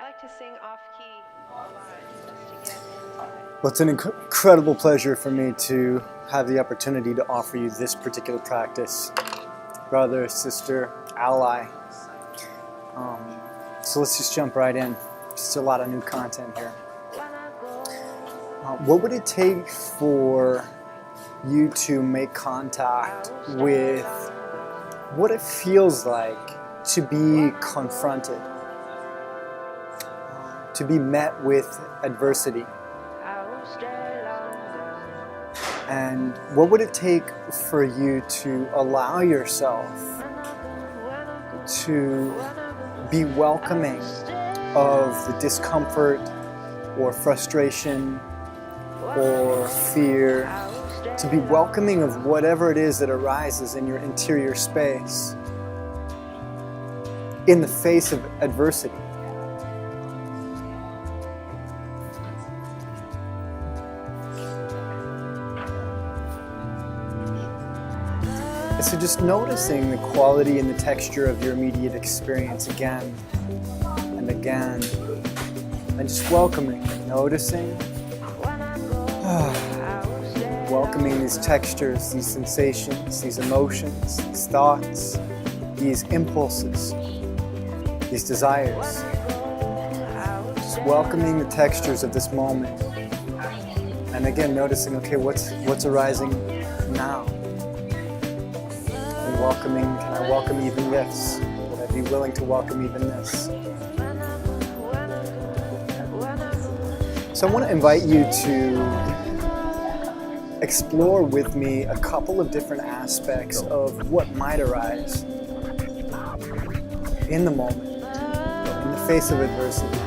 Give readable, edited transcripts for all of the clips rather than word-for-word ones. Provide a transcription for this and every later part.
I like to sing off key a lot just to get into it. Well, it's an incredible pleasure for me to have the opportunity to offer you this particular practice. Brother, sister, ally. So let's just jump right in. Just a lot of new content here. What would it take for you to make contact with what it feels like to be confronted, to be met with adversity? And what would it take for you to allow yourself to be welcoming of the discomfort or frustration or fear, to be welcoming of whatever it is that arises in your interior space in the face of adversity? And so just noticing the quality and the texture of your immediate experience again and again, and just welcoming, noticing, welcoming these textures, these sensations, these emotions, these thoughts, these impulses, these desires. Just welcoming the textures of this moment. And again, noticing, okay, what's arising now? And welcoming, can I welcome even this? Would I be willing to welcome even this? So I want to invite you to explore with me a couple of different aspects of what might arise in the moment, in the face of adversity,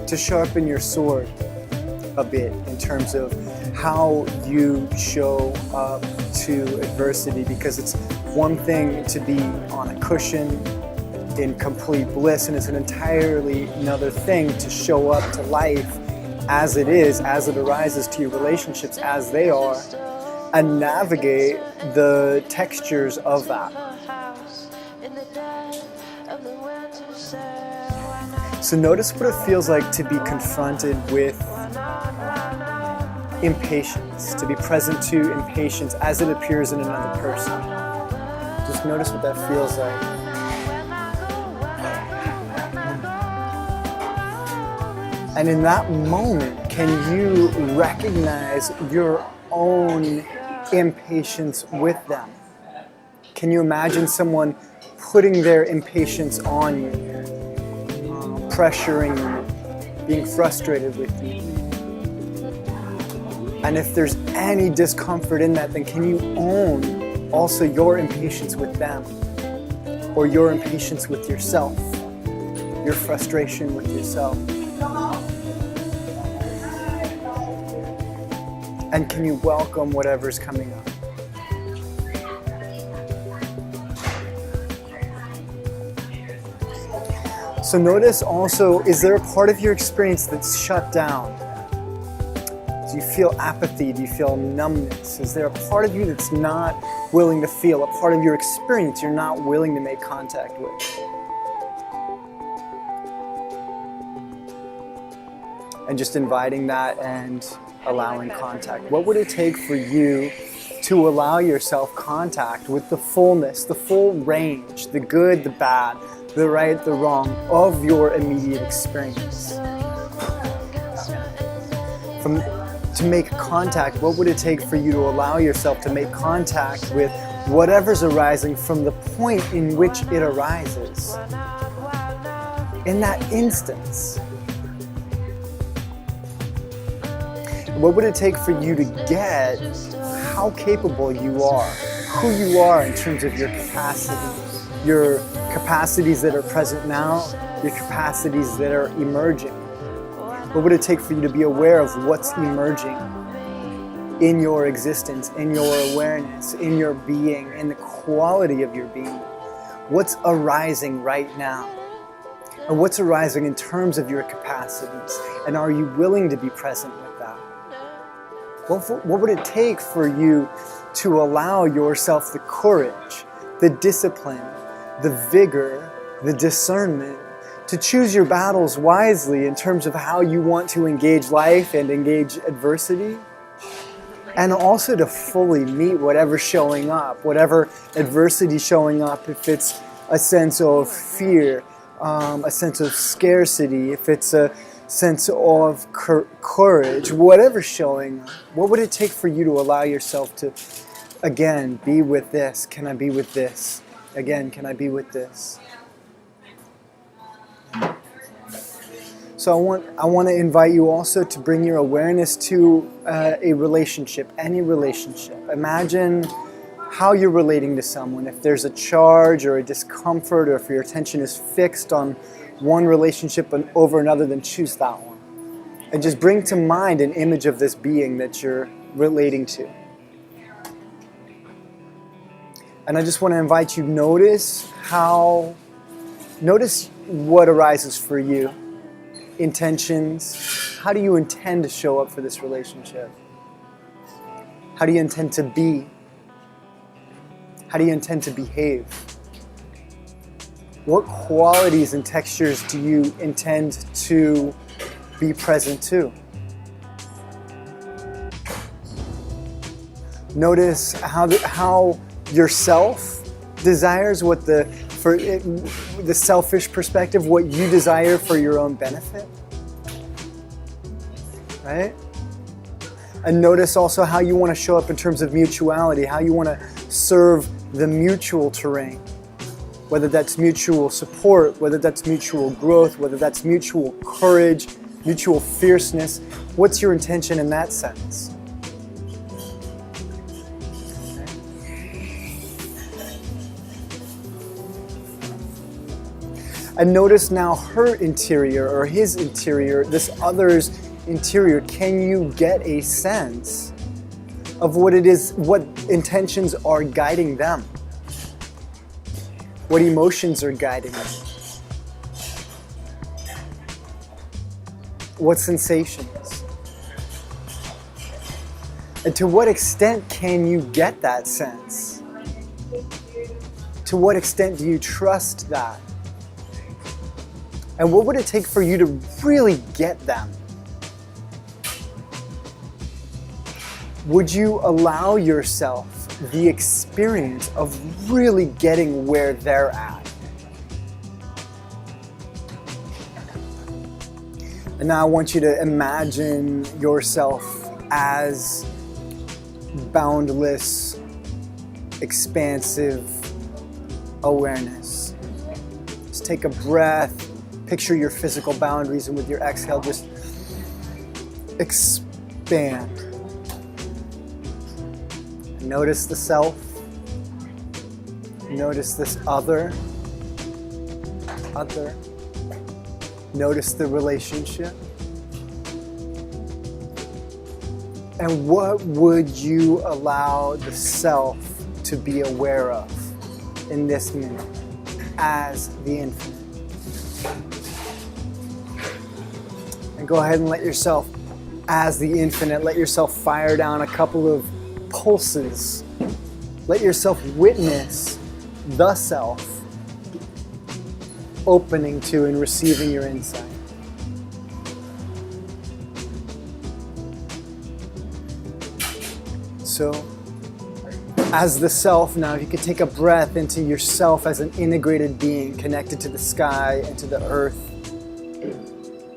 to sharpen your sword a bit in terms of how you show up to adversity, because it's one thing to be on a cushion in complete bliss, and it's an entirely another thing to show up to life as it is, as it arises, to your relationships as they are, and navigate the textures of that. So notice what it feels like to be confronted with impatience, to be present to impatience as it appears in another person. Just notice what that feels like. And in that moment, can you recognize your own impatience with them? Can you imagine someone putting their impatience on you, pressuring you, being frustrated with you? And if there's any discomfort in that, then can you own also your impatience with them, or your impatience with yourself, your frustration with yourself? And can you welcome whatever's coming up? So notice also, is there a part of your experience that's shut down? Do you feel apathy? Do you feel numbness? Is there a part of you that's not willing to feel, a part of your experience you're not willing to make contact with? And just inviting that and allowing contact. What would it take for you to allow yourself contact with the fullness, the full range, the good, the bad, the right, the wrong of your immediate experience? To make contact, what would it take for you to allow yourself to make contact with whatever's arising from the point in which it arises? In that instance. What would it take for you to get how capable you are, who you are in terms of your capacities that are present now, your capacities that are emerging? What would it take for you to be aware of what's emerging in your existence, in your awareness, in your being, in the quality of your being? What's arising right now? And what's arising in terms of your capacities? And are you willing to be present with that? What would it take for you to allow yourself the courage, the discipline, the vigor, the discernment to choose your battles wisely in terms of how you want to engage life and engage adversity, and also to fully meet whatever's showing up, whatever adversity showing up, if it's a sense of fear, a sense of scarcity, if it's a sense of courage, whatever's showing up. What would it take for you to allow yourself to, again, be with this? Can I be with this? Again, can I be with this? So I want to invite you also to bring your awareness to a relationship, any relationship. Imagine how you're relating to someone. If there's a charge or a discomfort, or if your attention is fixed on one relationship over another, then choose that one. And just bring to mind an image of this being that you're relating to. And I just want to invite you to notice what arises for you. Intentions. How do you intend to show up for this relationship? How do you intend to be? How do you intend to behave? What qualities and textures do you intend to be present to? Notice how yourself desires for the selfish perspective, what you desire for your own benefit, right? And notice also how you want to show up in terms of mutuality, how you want to serve the mutual terrain, whether that's mutual support, whether that's mutual growth, whether that's mutual courage, mutual fierceness. What's your intention in that sense? And notice now her interior or his interior, this other's interior. Can you get a sense of what it is, what intentions are guiding them? What emotions are guiding them? What sensations? And to what extent can you get that sense? To what extent do you trust that? And what would it take for you to really get them? Would you allow yourself the experience of really getting where they're at? And now I want you to imagine yourself as boundless, expansive awareness. Just take a breath. Picture your physical boundaries, and with your exhale, just expand. Notice the self. Notice this other. Notice the relationship. And what would you allow the self to be aware of in this minute as the infinite? And go ahead and let yourself, as the infinite, let yourself fire down a couple of pulses. Let yourself witness the self opening to and receiving your insight. So, as the self now, if you could take a breath into yourself as an integrated being connected to the sky and to the earth.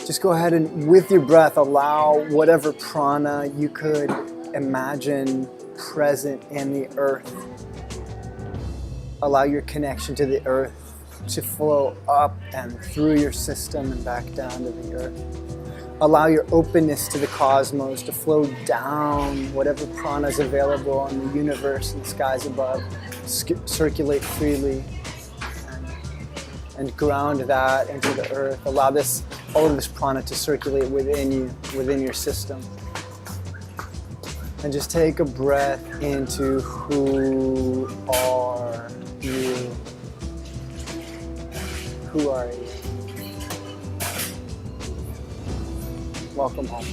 Just go ahead and, with your breath, allow whatever prana you could imagine present in the earth. Allow your connection to the earth to flow up and through your system and back down to the earth. Allow your openness to the cosmos to flow down, whatever prana is available in the universe and the skies above, circulate freely and ground that into the earth. Allow all of this prana to circulate within you, within your system. And just take a breath into who are you? Who are you? Welcome home.